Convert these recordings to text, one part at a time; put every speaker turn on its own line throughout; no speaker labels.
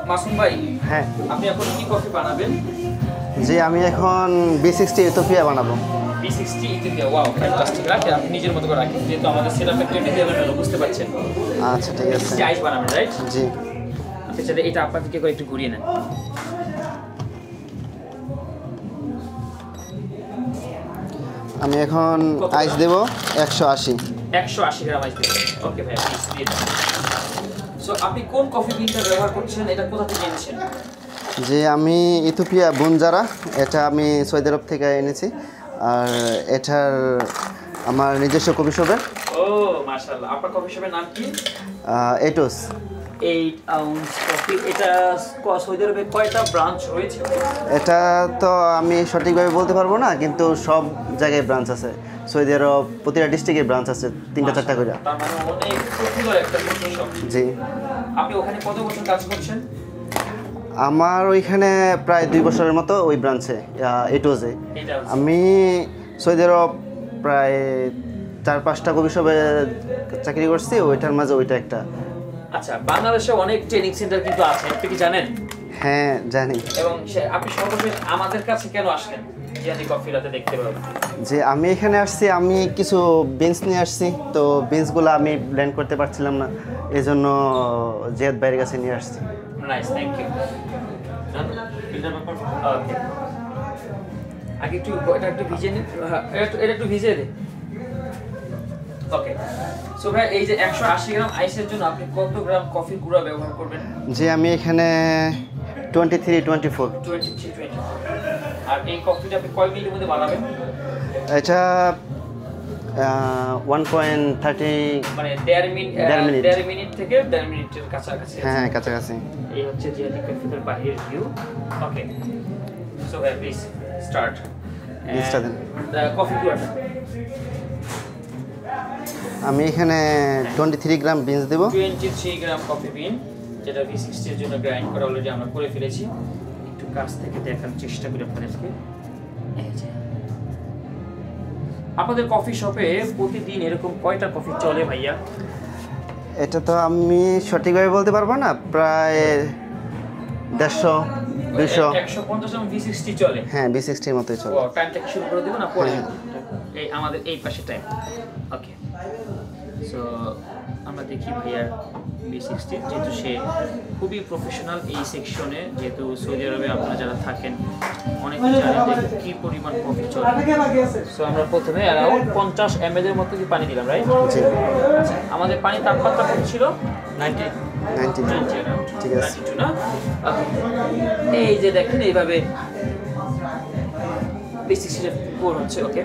মাসুম ভাই,
হ্যাঁ,
আপনি এখন কি কফি বানাবেন?
জি আমি এখন B60 ইথিওপিয়া বানাবো।
B60 Ethiopia, wow fantastic. রাখেন, আপনি নিজের মতো করে রাখেন, যেহেতু আমাদের সেটআপ একটু এলোমেলো, বুঝতে পারছেন।
আচ্ছা ঠিক আছে।
আইস বানাবেন, রাইট?
জি।
আপনি চাইলে এটা আপনাদেরকে করে একটু ঘুরিয়ে নেন।
আমি এখন আইস দেব 180
গ্রাম আইস দেবেন। ওকে ভাই, প্লিজ দিয়ে দেন। সো আপনি কোন কফি বিনটা ব্যবহার করছেন, এটা কোথা থেকে এনেছেন?
যে আমি ইথিওপিয়া বুনজারা, এটা আমি সৌদি আরব থেকে এনেছি। আর এটার আমার নিজস্ব কফি শপের।
ও মাশাআল্লাহ, আপনার কফি শপের নাম কি?
এটোস।
8 আউন্স কফি। এটা সৌদি আরবে কয়টা ব্রাঞ্চ রয়েছে?
এটা তো আমি সঠিকভাবে বলতে পারবো না, কিন্তু সব জায়গায় ব্রাঞ্চ আছে। সৌদি আরব প্রতিটা ডিস্ট্রিক্টে ব্রাঞ্চ আছে, 3-4টা করে।
তার মানে অনেক পপুলার একটা কফি শপ।
জি।
আপনি ওখানে কত বছর কাজ করছেন?
আমার ওইখানে প্রায় 2 বছরের মতো ওই ব্রাঞ্চে, এটোজে। আমি সৌদি আরব প্রায় 4-5টা কফি শপে চাকরি করছি, ওইটার মাঝে ওইটা একটা।
আচ্ছা, বাংলাদেশে অনেক ট্রেনিং সেন্টার কিন্তু আছে, আপনি কি জানেন?
হ্যাঁ জানি।
এবং আপনি সর্বশেষ আমাদের কাছে কেন আসলেন? জিহাদি কফি রাতে দেখতে পাবেন
যে আমি এখানে আসছি, আমি কিছু বেঞ্চ নিয়ে আসছি, তো বেঞ্চগুলো আমি ব্লেন্ড করতে পারছিলাম না, এই জন্য জিহাদ ভাইয়ের কাছে নিয়ে আসছি।
Nice, thank you. ওকে, আগে একটু এটা একটু ভিজিয়ে নিন, এটা একটু ভিজিয়ে দিন। ওকে, সো ভাই এই যে 180 গ্রাম আইসের জন্য আপনি কত গ্রাম কফি গুঁড়া ব্যবহার করবেন?
যে আমি এখানে 23-24।
আর এই কফিটা আপনি কয় মিনিটের মধ্যে বানাবেন?
এটা 1.30,
মানে 1.5 মিনিট থেকে 1.5 মিনিটের কাছাকাছি।
হ্যাঁ কাছাকাছি।
এই হচ্ছে জিহাদি কফির বাহিরের ভিউ। ওকে, সো ভাই প্লিজ স্টার্ট। কফি গুঁড়াটা
আমি এখানে 23 গ্রাম বিনস দেব।
23 গ্রাম কফি বিন, যেটা V60 এর জন্য গ্রাইন্ড করা অলরেডি আমরা করে ফেলেছি। একটু কাছ থেকে দেখার চেষ্টা করি আপনাদেরকে। এই যে আপনাদের কফি শপে প্রতিদিন এরকম কয়টা কফি চলে ভাইয়া?
এটা তো আমি সঠিকভাবে বলতে পারবো না, প্রায় 150-200।
150 এবং V60 চলে।
হ্যাঁ V60 এর মতোই চলে।
টাইমটা কি শুরু করে দেব না পরে? এই আমাদের এই পাশে টাইম। ওকে, সো আমরা দেখি ভাইয়ার V60, যেহেতু সে খুবই প্রফেশনাল এই সেকশনে, যেহেতু সৌদি আরবে আপনারা যারা থাকেন অনেক জানেন যে কী পরিমাণ কফি চলে। সো আমরা প্রথমে অ্যারাউন্ড 50 ml এর মতো কি পানি দিলাম, রাইট?
জি।
আচ্ছা, আমাদের পানি তাপমাত্রা কত ছিল? 90।
ঠিক আছে।
না, এই যে দেখেন এইভাবে V60 পোর হচ্ছে। ওকে,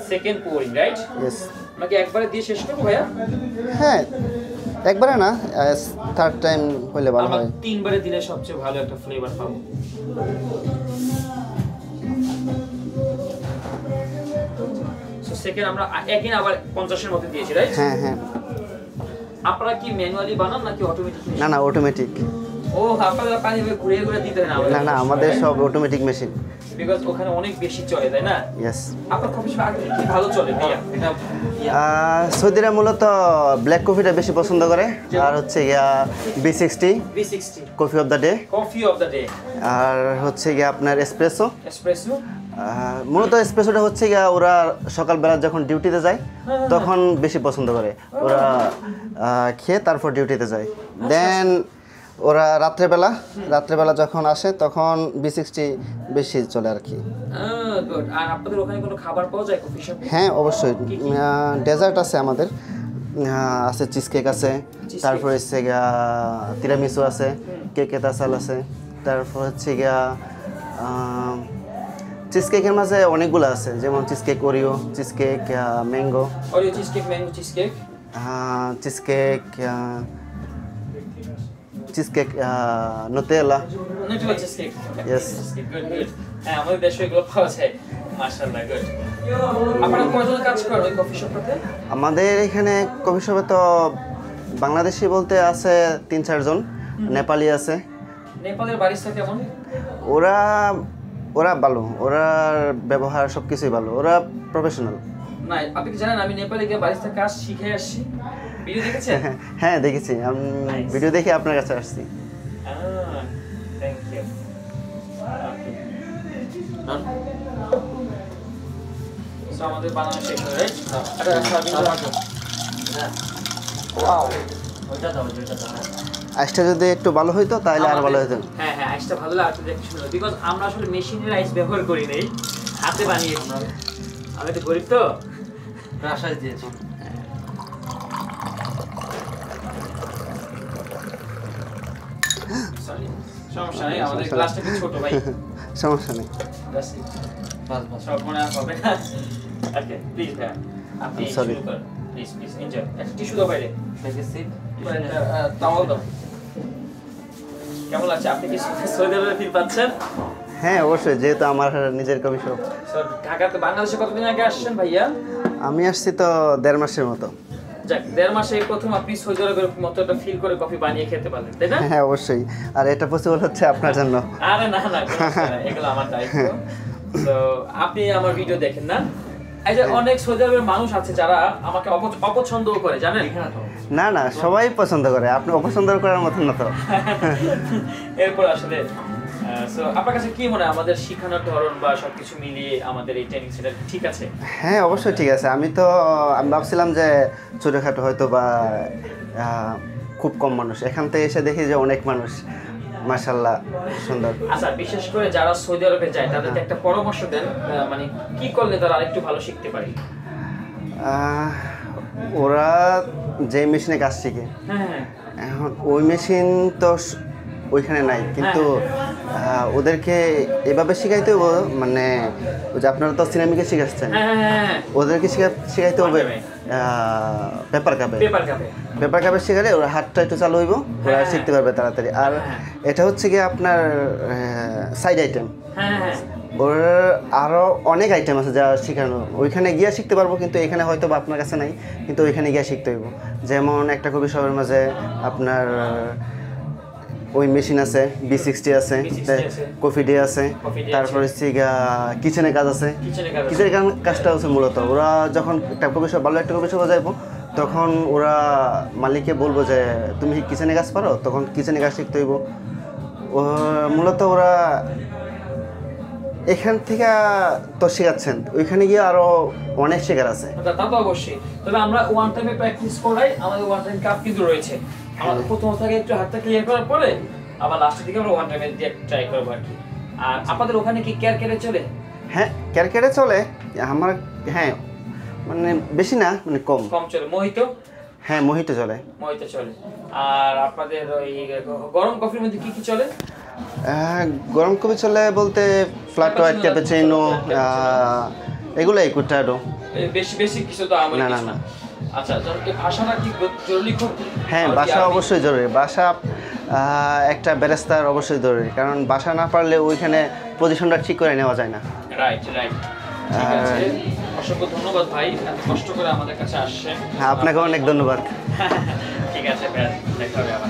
সেকেন্ড পোরিং, রাইট?
ইয়েস।
নাকি একবারে দিয়ে শেষ করবো ভাইয়া?
হ্যাঁ একবারে না, থার্ড টাইম হলে ভালো
আমরা
হয়।
3বারে দিলে সবচেয়ে ভালো একটা ফ্লেভার পাবো। সো সেকেন্ড আমরা এগেইন আবার 50 এর মতো দিয়েছি, রাইট?
হ্যাঁ হ্যাঁ।
আপনারা কি ম্যানুয়ালি বানান নাকি অটোমেটিক?
না না অটোমেটিক।
ও, আপনারা পানি ঘুরে ঘুরে দিতে হয় না?
না না আমাদের সব অটোমেটিক মেশিন।
বিকজ ওখানে অনেক বেশি চলে, তাই না?
ইয়েস।
আপনার কফি শপ আগে কি ভালো চলে ভাইয়া? এটা
সৌদিরা মূলত ব্ল্যাক কফিটা বেশি পছন্দ করে, আর হচ্ছে গিয়া B60 coffee of the day.
Coffee of the day.
আর হচ্ছে গিয়া আপনার এসপ্রেসো।
এসপ্রেসো
মূলত এসপ্রেসোটা হচ্ছে গিয়া ওরা সকালবেলা যখন ডিউটিতে যায় তখন বেশি পছন্দ করে, ওরা খেয়ে তারপর ডিউটিতে যায়। দেন ওরা রাত্রেবেলা যখন আসে তখন B60 বেশি চলে আর কি।
গুড। আর আপনাদের ওখানে কোনো খাবার পাওয়া যায় কফি শপে?
হ্যাঁ অবশ্যই, ডেজার্ট আছে আমাদের, আছে চিজ কেক আছে, তারপর হচ্ছে গিয়া তিরামিসু আছে, কেকে তাসাল আছে, তারপর হচ্ছে গিয়া চিজ কেকের মাঝে অনেকগুলো আছে, যেমন cheesecake Oreo, cheesecake mango,
Oreo cheesecake, mango cheesecake,
cheesecake Nutella
cheesecake.
Yes.
Good good. হ্যাঁ, আমাদের দেশে এগুলো পাওয়া যায়। মাশাআল্লাহ, গুড। আপনারা কয়জন কাজ করেন ওই কফি শপটাতে?
আমাদের এখানে কফি শপে তো বাংলাদেশি বলতে আছে 3-4 জন, নেপালি আছে।
নেপালের বারিস্তা কেমন?
ওরা ভালো, ওরার ব্যবহার সব কিছুই ভালো, ওরা প্রফেশনাল।
না, আপনি কি জানেন আমি নেপালে গিয়ে বারিস্তার কাজ শিখে আসছি? ভিডিও দেখেছেন?
হ্যাঁ দেখেছি, আমি ভিডিও দেখে আপনার কাছে আসছি।
সো আমাদের বানানো শেষ হয়ে রাইট এটা সার্ভিং ওয়াও ওইটা দাও
আইসটা যদি একটু ভালো হইতো তাহলে আর ভালো হতো।
হ্যাঁ হ্যাঁ আইসটা ভালো লাগতো দেখতে সুন্দর বিকজ আমরা আসলে মেশিনের আইস ব্যবহার করি নাই হাতে বানিয়েছি আমি তো গরিব তো রাসায় দিয়েছি সরি সমস্যা নেই আমাদের ক্লাসটা কি ছোট ভাই
সমস্যা নেই
বাস সব মনে হবে না ওকে প্লিজ ভাই আপনি শুরু করুন প্লিজ প্লিজ এনজয় একটা টিস্যু দাও বাইরে তাওয়াল দাও কেমন লাগছে আপনি কি সৌদি আরবে ফিল পাচ্ছেন
হ্যাঁ অবশ্যই যেহেতু আমার নিজের কফি শপ।
স্যার ঢাকাতে বাংলাদেশে কতদিন আগে আসছেন ভাইয়া
আমি আসছি তো 1.5 মাসের মতো।
যাক 1.5 মাসে প্রথম আপনি সৌদি আরবের মতো একটা ফিল করে কফি বানিয়ে খেতে পারলেন তাই না
হ্যাঁ অবশ্যই আর এটা পসিবল হচ্ছে আপনার জন্য।
আরে না না এগুলো আমার দায়িত্ব তো আপনি আমার ভিডিও দেখেন না এই যে অনেক সৌদি আরবের মানুষ আছে যারা আমাকে অপছন্দও করে জানেন
না না সবাই পছন্দ করে আপনি অপছন্দ করার মতন না তো
এরপর আসলে সো আপনার কাছে কি মনে হয় আমাদের শেখানোর ধরন বা সবকিছু মিলিয়ে আমাদের এই ট্রেনিং সেটা ঠিক আছে
হ্যাঁ অবশ্যই ঠিক আছে আমি ভাবছিলাম যে ছোটোখাটো হয়তো বা খুব কম মানুষ এখান থেকে এসে দেখি যে অনেক মানুষ মাশাআল্লাহ সুন্দর।
আচ্ছা বিশেষ করে যারা সৌদি আরবে যায় তাদেরকে একটা পরামর্শ দেন মানে কি করলে তারা আরেকটু ভালো শিখতে পারে
ওরা যে মেশিনে কাজ শিখে
হ্যাঁ
এখন ওই মেশিন তো ওইখানে নাই কিন্তু ওদেরকে এভাবে শিখাইতে হবে মানে ওই যে আপনারা তো সিনেমিকে শিখাচ্ছেন ওদেরকে শিখাইতে হবে পেপার কাপে শিখালে ওরা হাতটা একটু চালু হইব ওরা শিখতে পারবে তাড়াতাড়ি। আর এটা হচ্ছে কি আপনার সাইড আইটেম ওর আরও অনেক আইটেম আছে যা শেখানো ওইখানে গিয়ে শিখতে পারবো কিন্তু এখানে হয়তো বা আপনার কাছে নাই কিন্তু ওইখানে গিয়ে শিখতে হইব। যেমন একটা কফি শপের মাঝে আপনার ওই মেশিন আছে B60 আছে কফি ডে আছে তারপর হচ্ছে কিচেনের কাজ আছে কিচেনের কাজটা হচ্ছে মূলত ওরা যখন একটা কফি শপ ভালো একটা কফি শপে যাইবো তখন ওরা মালিককে বলবো যে তুমি কিচেনে কাজ পারো তখন কিচেনে কাজ শিখতে হইব। মূলত ওরা এখান থেকে তো শেখাচ্ছেন ওইখানে গিয়ে আরো অনেক শেখার আছে
তা তো অবশ্যই তবে আমরা ওয়ান টাইমে প্র্যাকটিস করাই আমাদের ওয়ান টাইম কাপ কিন্তু রয়েছে আমাদের প্রথম থেকে একটু হাতটা ক্লিয়ার করার পরে আবার লাস্টের দিকে আমরা ওয়ান টাইমে দিয়ে ট্রাই করবো আর কি। আর আপনাদের ওখানে কি কেয়ার কেটে চলে
হ্যাঁ কেয়ার কেটে চলে আমার হ্যাঁ মানে বেশি না মানে কম
চলে মোহিত
হ্যাঁ মোহিত চলে
আর আপনাদের ওই গরম কফির মধ্যে কি কি চলে
গরম কফি চলে বলতে ফ্ল্যাট হোয়াইট ক্যাপুচিনো এগুলাই কুটাডো
বেশি কিছু তো আমার না আচ্ছা এই ভাষাটা কি জরুরি খুব
হ্যাঁ ভাষা অবশ্যই জরুরি ভাষা একটা ব্যারিস্টার অবশ্যই জরুরি কারণ ভাষা না পারলে ওইখানে পজিশনটা ঠিক করে নেওয়া যায় না।
রাইট ঠিক আছে অসংখ্য ধন্যবাদ ভাই এত কষ্ট করে আমাদের কাছে আসছেন।
হ্যাঁ আপনাকে অনেক ধন্যবাদ।
ঠিক আছে দেখা হবে আবার।